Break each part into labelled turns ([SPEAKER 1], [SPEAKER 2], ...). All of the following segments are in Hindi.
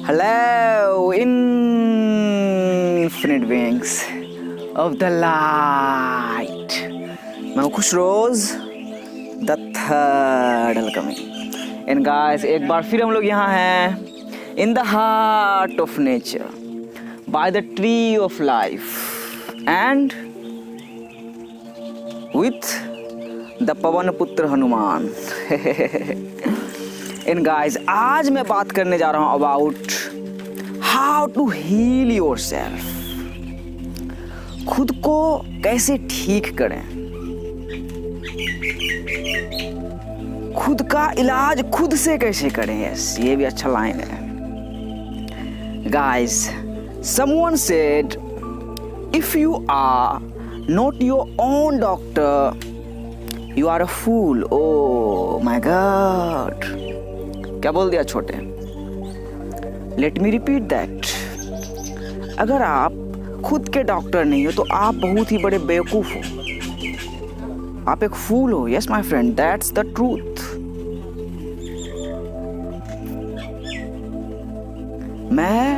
[SPEAKER 1] Hello, infinite beings of the light. मैं हूँ खुश रोज the third welcoming and guys एक बार फिर हम लोग यहाँ हैं in the heart of nature by the tree of life and with the पवन पुत्र हनुमान. एंड गाइस आज मैं बात करने जा रहा हूँ about how to heal yourself. खुद को कैसे ठीक करें, खुद का इलाज खुद से कैसे करें. यस, ये भी अच्छा लाइन है. Guys someone said if you are not your own doctor you are a fool. Oh my god, क्या बोल दिया छोटे. Let me repeat that. अगर आप खुद के डॉक्टर नहीं हो तो आप बहुत ही बड़े बेवकूफ हो, आप एक फूल हो. Yes my friend, that's the truth. मैं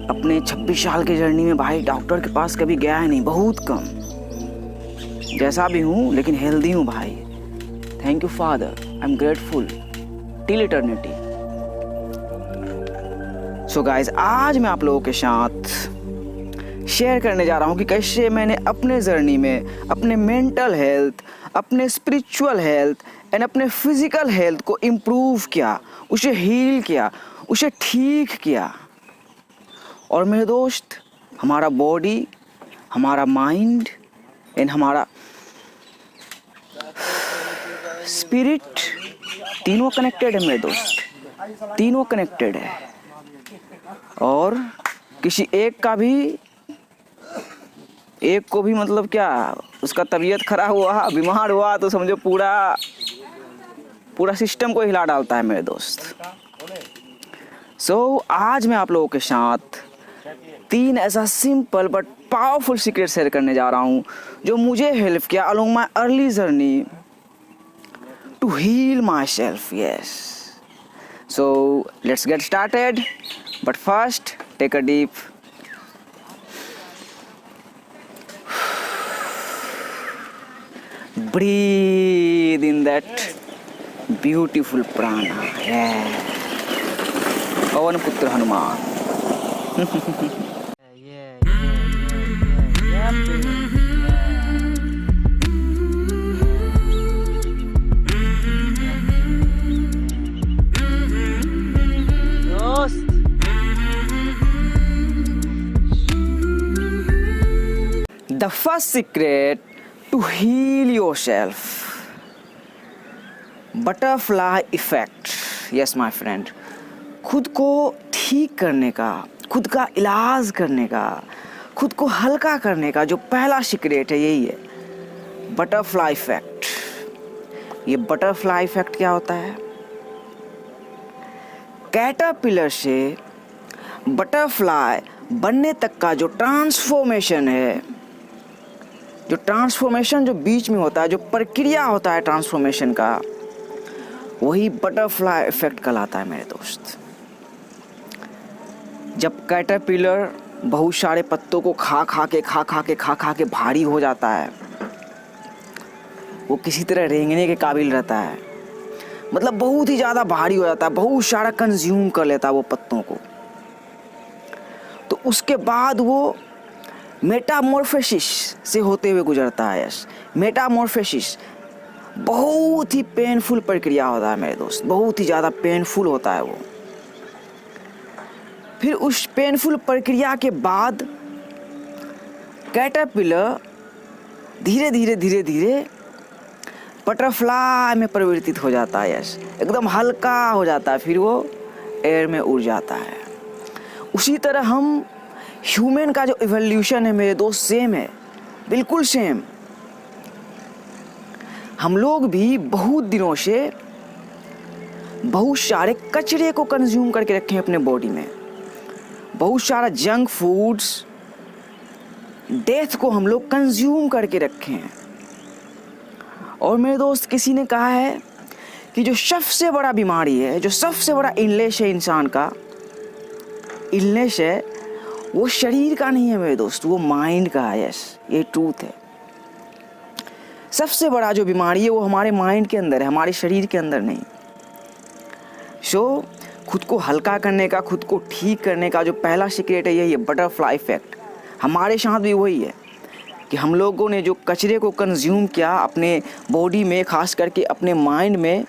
[SPEAKER 1] अपने 26 साल की जर्नी में भाई डॉक्टर के पास कभी गया ही नहीं, बहुत कम. जैसा भी हूँ लेकिन हेल्दी हूँ भाई. Thank you father, I am grateful till eternity. So guys आज मैं आप लोगों के साथ शेयर करने जा रहा हूँ कि कैसे मैंने अपने जर्नी में अपने मेंटल हेल्थ, अपने स्पिरिचुअल हेल्थ एंड अपने फिजिकल हेल्थ को इम्प्रूव किया, उसे हील किया, उसे ठीक किया. और मेरे दोस्त, हमारा बॉडी, हमारा माइंड एंड हमारा स्पिरिट तीनों कनेक्टेड है मेरे दोस्त, तीनों कनेक्टेड है. और किसी एक को भी मतलब क्या उसका तबीयत खराब हुआ, बीमार हुआ तो समझो पूरा सिस्टम को हिला डालता है मेरे दोस्त. सो आज मैं आप लोगों के साथ 3 ऐसा simple but powerful secret share करने जा रहा हूँ जो मुझे हेल्प किया along my early journey to heal myself. Yes, so let's get started. But first take a deep breathe in that beautiful prana. Yeah. Pawan पुत्र Hanuman. The first secret to heal yourself, butterfly effect. Yes my friend, खुद को ठीक करने का, खुद का इलाज करने का, खुद को हल्का करने का जो पहला सीक्रेट है यही है, बटरफ्लाई इफेक्ट. ये बटरफ्लाई इफेक्ट क्या होता है? कैटरपिलर से बटरफ्लाई बनने तक का जो ट्रांसफॉर्मेशन है, जो ट्रांसफॉर्मेशन जो बीच में होता है, जो प्रक्रिया होता है ट्रांसफॉर्मेशन का, वही बटरफ्लाई इफेक्ट कहलाता है मेरे दोस्त. जब कैटरपिलर बहुत सारे पत्तों को खा खा के भारी हो जाता है, वो किसी तरह रेंगने के काबिल रहता है, मतलब बहुत ही ज़्यादा भारी हो जाता है, बहुत सारा कंज्यूम कर लेता है वो पत्तों को. तो उसके बाद वो मेटामॉर्फोसिस से होते हुए गुजरता है. यस, मेटामॉर्फोसिस बहुत ही पेनफुल प्रक्रिया होता है मेरे दोस्त, बहुत ही ज़्यादा पेनफुल होता है वो. फिर उस पेनफुल प्रक्रिया के बाद कैटरपिलर धीरे धीरे बटरफ्लाई में परिवर्तित हो जाता है. यस, एकदम हल्का हो जाता है, फिर वो एयर में उड़ जाता है. उसी तरह हम ह्यूमन का जो इवोल्यूशन है मेरे दोस्त सेम है, बिल्कुल सेम. हम लोग भी बहुत दिनों से बहुत सारे कचरे को कंज्यूम करके रखे हैं अपने बॉडी में, बहुत सारा जंक फूड्स, डेथ को हम लोग कंज्यूम करके रखे हैं. और मेरे दोस्त किसी ने कहा है कि जो सबसे बड़ा बीमारी है, जो सबसे बड़ा इलनेस है इंसान का, इलनेस है वो शरीर का नहीं है मेरे दोस्त, वो माइंड का है। यस, ये ट्रूथ है। सबसे बड़ा जो बीमारी है वो हमारे माइंड के अंदर है, हमारे शरीर के अंदर नहीं। खुद को हल्का करने का, खुद को ठीक करने का जो पहला सीक्रेट है यही है, बटरफ्लाई इफेक्ट। हमारे साथ भी वही है कि हम लोगों ने जो कचरे को कंज्यूम किया अपने बॉडी में, खास करके अपने माइंड में,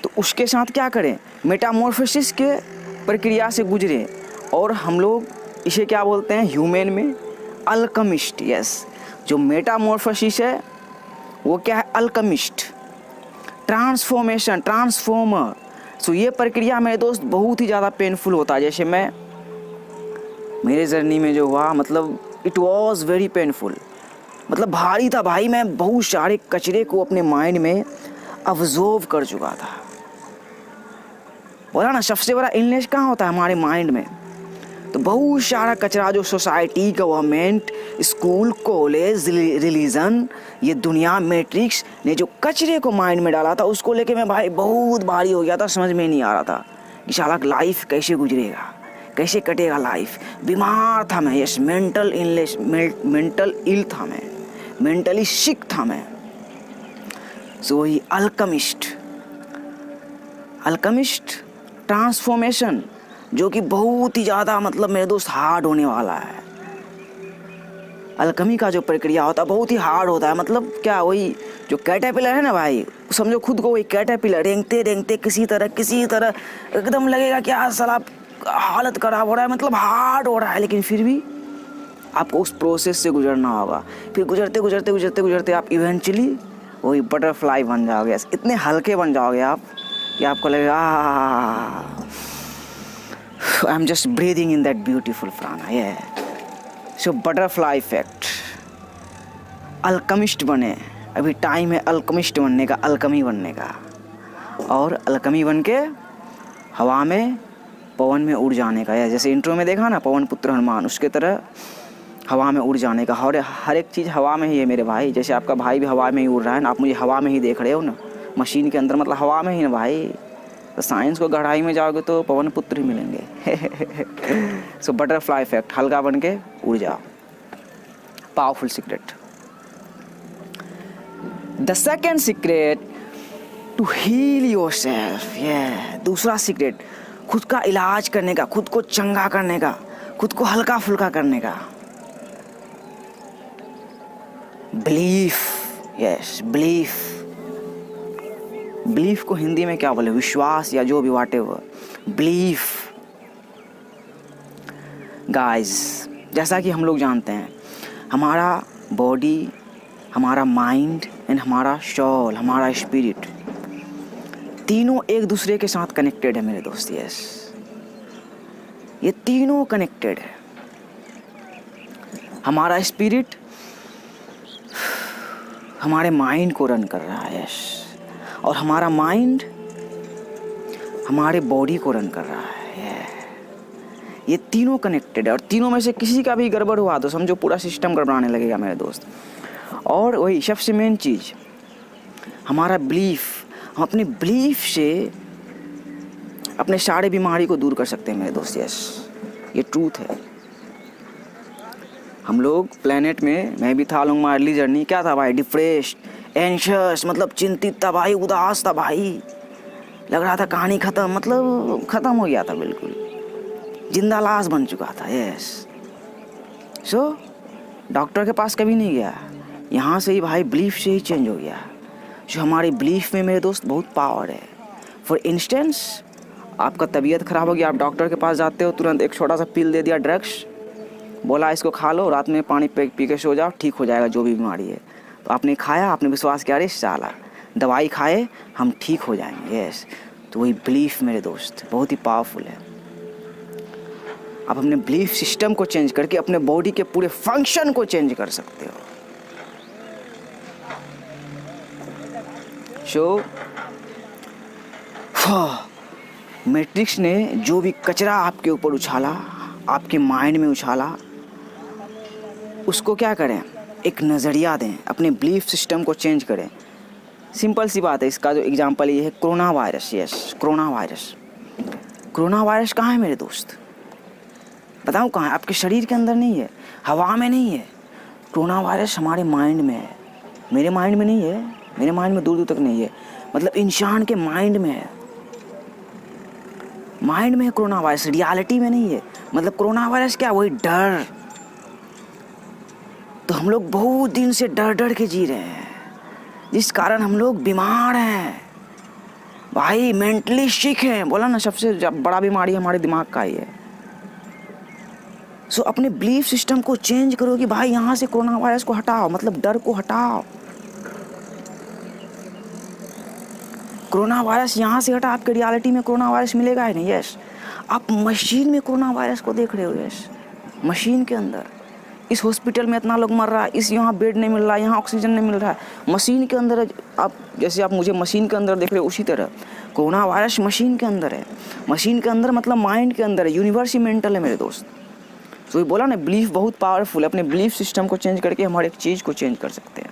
[SPEAKER 1] तो उसके साथ क्या करें, मेटामॉर्फोसिस के प्रक्रिया से गुजरे। और हम लोग इसे क्या बोलते हैं ह्यूमन में, अल्केमिस्ट। यस, जो मेटामॉर्फोसिस है वो क्या है, अल्केमिस्ट, ट्रांसफॉर्मेशन, ट्रांसफॉर्मर। सो ये प्रक्रिया मेरे दोस्त बहुत ही ज़्यादा पेनफुल होता है। जैसे मेरे जर्नी में जो हुआ, मतलब इट वॉज वेरी पेनफुल, मतलब भारी था भाई। मैं बहुत सारे कचरे को अपने माइंड में अब्जॉर्व कर चुका था। बोला ना, सबसे बड़ा इलनेस कहाँ होता है, हमारे माइंड में। तो बहुत सारा कचरा जो society, government, school, college, religion, ये दुनिया, मैट्रिक्स ने जो कचरे को माइंड में डाला था, उसको लेके मैं भाई बहुत भारी हो गया था। समझ में नहीं आ रहा था कि साला लाइफ कैसे गुजरेगा, कैसे कटेगा लाइफ। बीमार था मैं। यस, मेंटल इलनेस, मेंटल इल था मैं, मेंटली सिक था मैं। सो वही अल्केमिस्ट ट्रांसफॉर्मेशन, जो कि बहुत ही ज़्यादा मतलब मेरे दोस्त हार्ड होने वाला है। अल्केमी का जो प्रक्रिया होता है बहुत ही हार्ड होता है। मतलब क्या, वही जो कैटरपिलर है ना भाई, समझो खुद को वही कैटरपिलर, रेंगते रेंगते किसी तरह एकदम लगेगा कि आज साला हालत खराब हो रहा है, मतलब हार्ड हो रहा है, लेकिन फिर भी आपको उस प्रोसेस से गुजरना होगा। फिर गुजरते आप इवेंचुअली वही बटरफ्लाई बन जाओगे। इतने हल्के बन जाओगे आप कि आपको लगेगा I am just breathing in that beautiful प्राणा। ये सो बटरफ्लाई इफेक्ट। अल्केमिस्ट बने, अभी टाइम है अल्केमिस्ट बनने का, अल्केमी बनने का। और अल्केमी बन के हवा में, पवन में उड़ जाने का। या जैसे इंट्रो में देखा ना, पवन पुत्र हनुमान, उसके तरह हवा में उड़ जाने का। हर एक चीज़ हवा में ही है मेरे भाई। जैसे आपका भाई भी हवा में ही उड़ रहा है ना, आप मुझे हवा में ही देख रहे हो ना, मशीन के अंदर, मतलब हवा में ही ना भाई। तो साइंस को गहराई में जाओगे तो पवन पुत्र ही मिलेंगे। सो बटरफ्लाई इफेक्ट, हल्का बन के उड़ जाओ। Powerful secret. The second secret, to heal yourself. ये दूसरा सीक्रेट, खुद का इलाज करने का, खुद को चंगा करने का, खुद को हल्का फुल्का करने का। बिलीफ। यस, बिलीफ को हिंदी में क्या बोले, विश्वास या जो भी, व्हाटएवर। बिलीफ गाइस, जैसा कि हम लोग जानते हैं, हमारा बॉडी, हमारा माइंड एंड हमारा सोल, हमारा स्पिरिट, तीनों एक दूसरे के साथ कनेक्टेड है मेरे दोस्त। यस, ये तीनों कनेक्टेड है। हमारा स्पिरिट हमारे माइंड को रन कर रहा है। यस, और हमारा माइंड हमारे बॉडी को रन कर रहा है। ये तीनों कनेक्टेड है, और तीनों में से किसी का भी गड़बड़ हुआ तो समझो पूरा सिस्टम गड़बड़ाने लगेगा मेरे दोस्त। और वही सबसे मेन चीज़, हमारा बिलीफ। हम अपने बिलीफ से अपने सारे बीमारी को दूर कर सकते हैं मेरे दोस्त। यस, ये ट्रूथ है। हम लोग प्लेनेट में, मैं भी था लॉन्ग माई अर्ली जर्नी, क्या था भाई, डिप्रेस्ड, एंशियस, मतलब चिंतित था भाई, उदास था भाई, लग रहा था कहानी ख़त्म, मतलब ख़त्म हो गया था, बिल्कुल जिंदा लाश बन चुका था। यस, सो डॉक्टर के पास कभी नहीं गया, यहाँ से ही भाई बिलीफ से ही चेंज हो गया। जो हमारी बिलीफ में मेरे दोस्त बहुत पावर है। फॉर इंस्टेंस, आपका तबीयत ख़राब हो गया, आप डॉक्टर के पास जाते हो, तुरंत एक छोटा सा पिल दे दिया, ड्रग्स, बोला इसको खा लो, रात में पानी पी के सो जाओ, ठीक हो जाएगा जो भी बीमारी है। तो आपने खाया, आपने विश्वास किया, अरे साला दवाई खाए हम ठीक हो जाएंगे। यस, तो वही बिलीफ मेरे दोस्त बहुत ही पावरफुल है। आप अपने बिलीफ सिस्टम को चेंज करके अपने बॉडी के पूरे फंक्शन को चेंज कर सकते हो। सो मैट्रिक्स ने जो भी कचरा आपके ऊपर उछाला, आपके माइंड में उछाला, उसको क्या करें, एक नज़रिया दें, अपने बिलीफ सिस्टम को चेंज करें। सिंपल सी बात है। इसका जो एग्जांपल ये है, corona virus. Yes, corona virus कहाँ है मेरे दोस्त, बताऊँ कहाँ है? आपके शरीर के अंदर नहीं है, हवा में नहीं है। कोरोना वायरस हमारे माइंड में है, मेरे माइंड में नहीं है, मेरे माइंड में दूर दूर तक नहीं है, मतलब इंसान के माइंड में है। माइंड में है कोरोना वायरस, रियलिटी में नहीं है। मतलब कोरोना वायरस क्या, वही डर। तो हम लोग बहुत दिन से डर डर के जी रहे हैं, जिस कारण हम लोग बीमार हैं भाई, मेंटली सिक हैं। बोला ना, सबसे बड़ा बीमारी हमारे दिमाग का ही है। सो अपने बिलीफ सिस्टम को चेंज करो कि भाई यहाँ से कोरोना वायरस को हटाओ, मतलब डर को हटाओ। कोरोना वायरस यहाँ से हटा, आपके रियलिटी में कोरोना वायरस मिलेगा ही नहीं। यस, आप मशीन में कोरोना वायरस को देख रहे हो। यस, मशीन के अंदर, इस हॉस्पिटल में इतना लोग मर रहा है, इस यहाँ बेड नहीं मिल रहा है, यहाँ ऑक्सीजन नहीं मिल रहा है, मशीन के अंदर। आप जैसे आप मुझे मशीन के अंदर देख रहे हो, उसी तरह कोरोना वायरस मशीन के अंदर है। मशीन के अंदर मतलब माइंड के अंदर है। यूनिवर्स ही मेंटल है मेरे दोस्त। तो ये बोला ना, बिलीफ बहुत पावरफुल है। अपने बिलीफ सिस्टम को चेंज करके हम हर एक चीज़ को चेंज कर सकते हैं।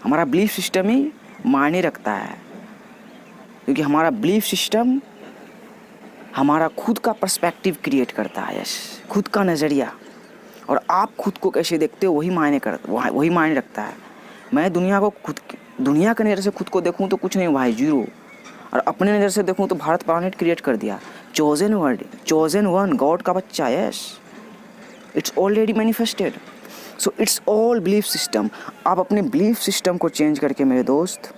[SPEAKER 1] हमारा बिलीफ सिस्टम ही मायने रखता है, क्योंकि हमारा बिलीफ सिस्टम हमारा खुद का पर्सपेक्टिव क्रिएट करता है। यस, खुद का नज़रिया, और आप खुद को कैसे देखते हो वही मायने रखता है। मैं दुनिया के नज़र से खुद को देखूं तो कुछ नहीं भाई, जीरो। और अपने नज़र से देखूं तो भारत प्लानेट क्रिएट कर दिया, चोजन वन, गॉड का बच्चा। Yes, it's already manifested. So it's all belief system. आप अपने बिलीफ सिस्टम को चेंज करके मेरे दोस्त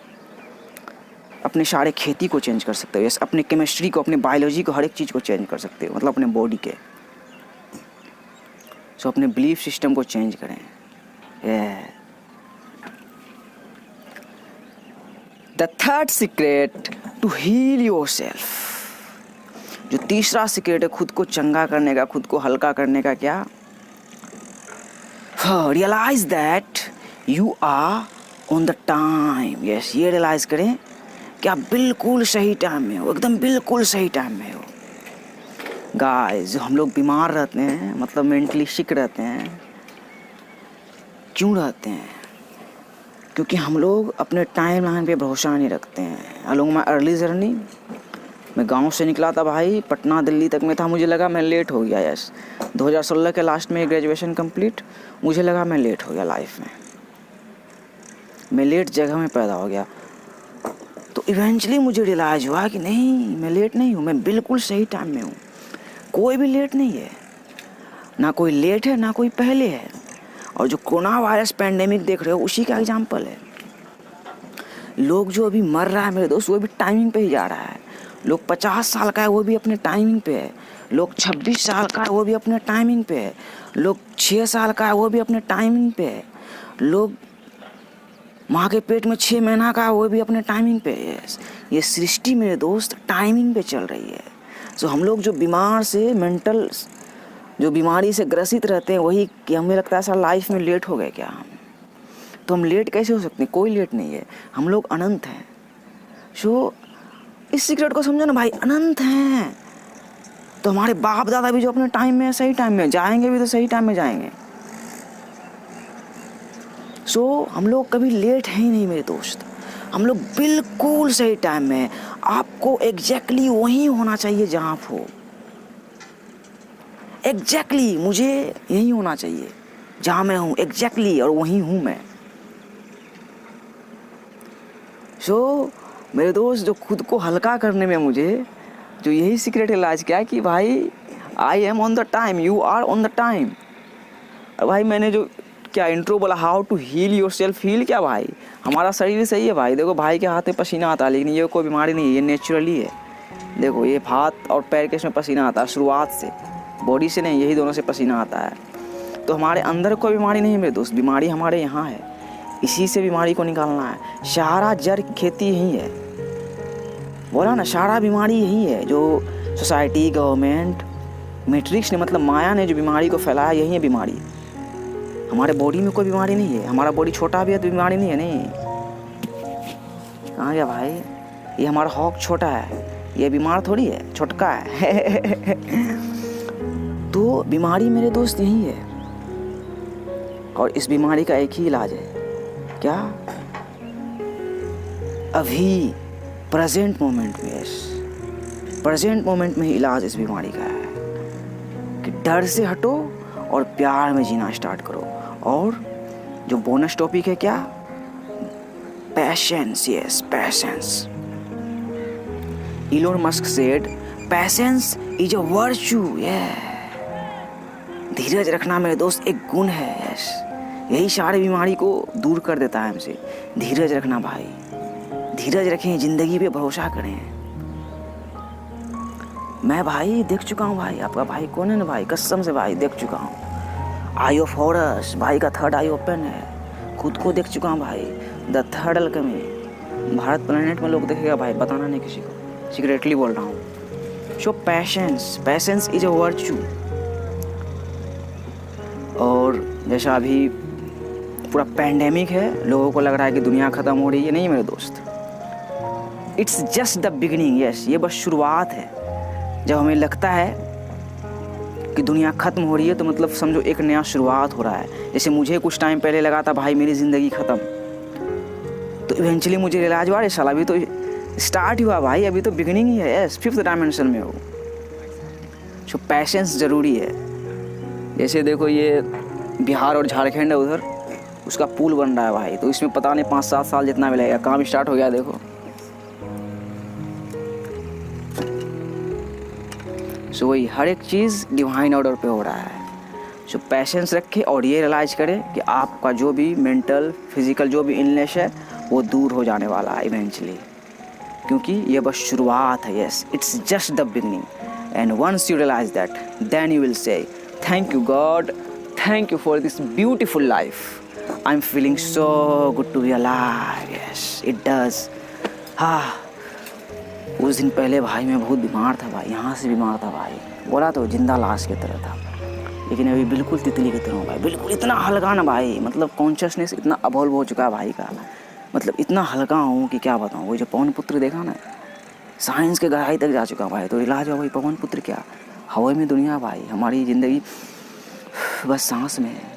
[SPEAKER 1] अपने सारे खेती को चेंज कर सकते हो। यस, अपने केमिस्ट्री को, अपने बायोलॉजी को, हर एक चीज़ को चेंज कर सकते हो, मतलब अपने बॉडी के। सो अपने बिलीफ सिस्टम को चेंज करें। The third secret to heal yourself, जो तीसरा सीक्रेट है खुद को चंगा करने का, खुद को हल्का करने का, क्या? Realize that you are on the time. Yes, ये रियलाइज करें कि आप बिल्कुल सही टाइम में हो, एकदम बिल्कुल सही टाइम में हो। गाइस, जो हम लोग बीमार रहते हैं, मतलब मेंटली सिक रहते हैं, क्यों रहते हैं? क्योंकि हम लोग अपने टाइम लाइन पे भरोसा नहीं रखते हैं। अलोंग माई अर्ली जर्नी, मैं गांव से निकला था भाई, पटना दिल्ली तक में था, मुझे लगा मैं लेट हो गया। यस, 2016 के लास्ट में ग्रेजुएशन कंप्लीट, मुझे लगा मैं लेट हो गया लाइफ में, मैं लेट जगह में पैदा हो गया। तो इवेंचुअली मुझे रियलाइज हुआ कि नहीं, मैं लेट नहीं हूँ, मैं बिल्कुल सही टाइम में हूँ। कोई भी लेट नहीं है, ना कोई लेट है ना कोई पहले है। और जो कोरोना वायरस पैंडेमिक देख रहे हो, उसी का एग्जाम्पल है। लोग जो अभी मर रहा है मेरे दोस्त, वो भी टाइमिंग पे ही जा रहा है। लोग 50 साल का है, वो भी अपने टाइमिंग पे है। लोग 26 साल का है, वो भी अपने टाइमिंग पे है। लोग 6 साल का है, वो भी अपने टाइमिंग पे है। लोग माँ के पेट में 6 महीना का है, वो भी अपने टाइमिंग पे है। ये सृष्टि मेरे दोस्त टाइमिंग पे चल रही है। सो हम लोग जो बीमार से मेंटल, जो बीमारी से ग्रसित रहते हैं, वही कि हमें लगता है सर लाइफ में लेट हो गए क्या हम। तो हम लेट कैसे हो सकते हैं? कोई लेट नहीं है, हम लोग अनंत हैं। सो इस सीक्रेट को समझो ना भाई, अनंत हैं। तो हमारे बाप दादा भी जो अपने टाइम में, सही टाइम में जाएंगे, भी तो सही टाइम में जाएंगे। सो हम लोग कभी लेट हैं ही नहीं मेरे दोस्त, हम लोग बिल्कुल सही टाइम में। आपको एग्जैक्टली वहीं होना चाहिए जहाँ आप हो। एग्जैक्टली मुझे यहीं होना चाहिए जहाँ मैं हूँ, एग्जैक्टली, और वहीं हूँ मैं। सो मेरे दोस्त, जो खुद को हल्का करने में मुझे जो यही सीक्रेट इलाज क्या है कि भाई I am on the time, you are on the time. और भाई मैंने जो क्या इंट्रो बोला, how to heal yourself, heal क्या भाई, हमारा शरीर सही है भाई। देखो भाई के हाथ में पसीना आता है, लेकिन ये कोई बीमारी नहीं है, ये नेचुरली है। देखो ये हाथ और पैर के इसमें पसीना आता है शुरुआत से, बॉडी से नहीं, यही दोनों से पसीना आता है। तो हमारे अंदर कोई बीमारी नहीं है मेरे दोस्त, बीमारी हमारे यहाँ है, इसी से बीमारी को निकालना है। सारा जड़ खेती यही है, बोला ना, सारा बीमारी यही है। जो सोसाइटी, गवर्नमेंट, मैट्रिक्स ने, मतलब माया ने जो बीमारी को फैलाया, यही है बीमारी। हमारे बॉडी में कोई बीमारी नहीं है। हमारा बॉडी छोटा भी है तो बीमारी नहीं है। नहीं, कहाँ गया भाई, ये हमारा हॉक छोटा है, ये बीमार थोड़ी है, छोटका है। तो बीमारी मेरे दोस्त यही है, और इस बीमारी का एक ही इलाज है, क्या? अभी प्रेजेंट मोमेंट में, प्रेजेंट मोमेंट में ही इलाज इस बीमारी का है। डर से हटो और प्यार में जीना स्टार्ट करो। और जो बोनस टॉपिक है क्या, patience. Yes, patience. Elon Musk said patience is a virtue. धीरज रखना मेरे दोस्त एक गुण है। यस, यही सारी बीमारी को दूर कर देता है हमसे। धीरज रखना भाई, धीरज रखें, जिंदगी पे भरोसा करें। मैं भाई देख चुका हूँ भाई, आपका भाई कौन है ना भाई, कसम से भाई देख चुका हूँ। आई ऑफ हॉरस भाई का थर्ड आई ओपन है, खुद को देख चुका हूँ भाई। The third Alchemy, Bharat planet में लोग देखेगा भाई, बताना नहीं किसी को, सीक्रेटली बोल रहा हूँ। Show patience, patience is a virtue. और जैसा अभी पूरा पैंडेमिक है, लोगों को लग रहा है कि दुनिया ख़त्म हो रही है, नहीं मेरे दोस्त, it's just the beginning. Yes, ये बस शुरुआत है। जब हमें लगता है कि दुनिया ख़त्म हो रही है तो मतलब समझो एक नया शुरुआत हो रहा है। जैसे मुझे कुछ टाइम पहले लगा था भाई मेरी ज़िंदगी ख़त्म, तो इवेंचुअली मुझे रियलाइज हुआ साला अभी तो स्टार्ट हुआ भाई, अभी तो बिगिनिंग ही है। यस, 5th डायमेंशन में हो। सो पैशंस ज़रूरी है। जैसे देखो ये बिहार और झारखंड है, उधर उसका पुल बन रहा है भाई, तो इसमें पता नहीं 5-7 साल जितना भी लगेगा, काम स्टार्ट हो गया देखो। सो वही हर एक चीज़ डिवाइन ऑर्डर पे हो रहा है। सो पैशंस रखें और ये रियलाइज़ करें कि आपका जो भी मेंटल फिजिकल जो भी इलनेस है वो दूर हो जाने वाला है इवेंचुअली, क्योंकि ये बस शुरुआत है। Yes, it's just the beginning. And once you realize that, then you will say thank you god, thank you for this beautiful life. I am feeling so good to be alive. Yes, it does. हाँ, उस दिन पहले भाई मैं बहुत बीमार था भाई, यहाँ से बीमार था भाई, बोला तो जिंदा लाश की तरह था, लेकिन अभी बिल्कुल तितली की तरह हूँ भाई, बिल्कुल इतना हल्का ना भाई, मतलब कॉन्शियसनेस इतना अवॉल्व हो चुका है भाई का, मतलब इतना हल्का हूँ कि क्या बताऊँ। वो जो पवन पुत्र देखा ना, साइंस के गहराई तक जा चुका भाई, तो इलाज हुआ भाई पवन पुत्र क्या, हवा में दुनिया भाई, हमारी ज़िंदगी बस सांस में है।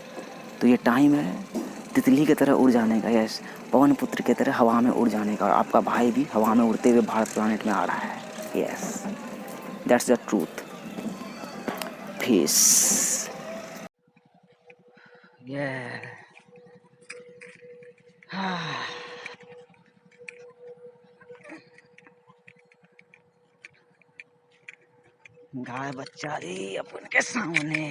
[SPEAKER 1] तो ये टाइम है तितली की तरह उड़ जाने का। यस, पवन पुत्र की तरह हवा में उड़ जाने का, और आपका भाई भी हवा में उड़ते हुए भारत प्लैनेट में आ रहा है। Yes, that's the truth. Peace. गाय बच्चा दी अपन के सामने।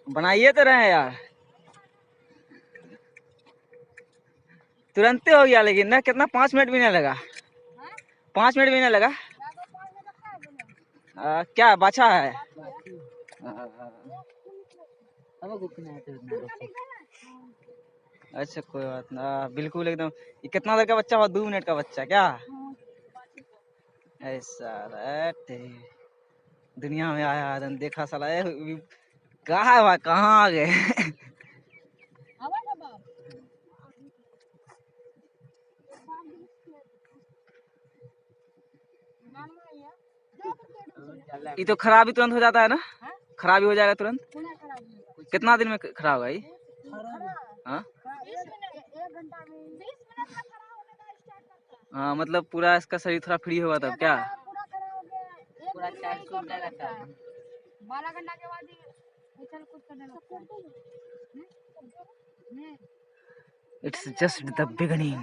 [SPEAKER 1] बनाइए तो रहे यार, तुरंत हो गया, लेकिन ना कितना 5 मिनट भी नहीं लगा, 5 मिनट भी नहीं लगा। क्या बाछा है? अच्छा कोई बात ना, बिल्कुल एकदम। ये कितना देर का बच्चा हुआ? 2 मिनट का बच्चा क्या? ऐसा दुनिया में आया आदम, देखा साला कहाँ है भाई, कहाँ आ गए? ये तो खराब ही तुरंत हो जाता है ना? खराब ही हो जाएगा तुरंत? कितना दिन में खराब होगा ये? हाँ हाँ, मतलब पूरा इसका शरीर थोड़ा फ्री होगा तब क्या? पूरा चार्ज हो जाएगा तब 12 घंटा के बाद ही चल कुछ करने लगता है। It's just the beginning.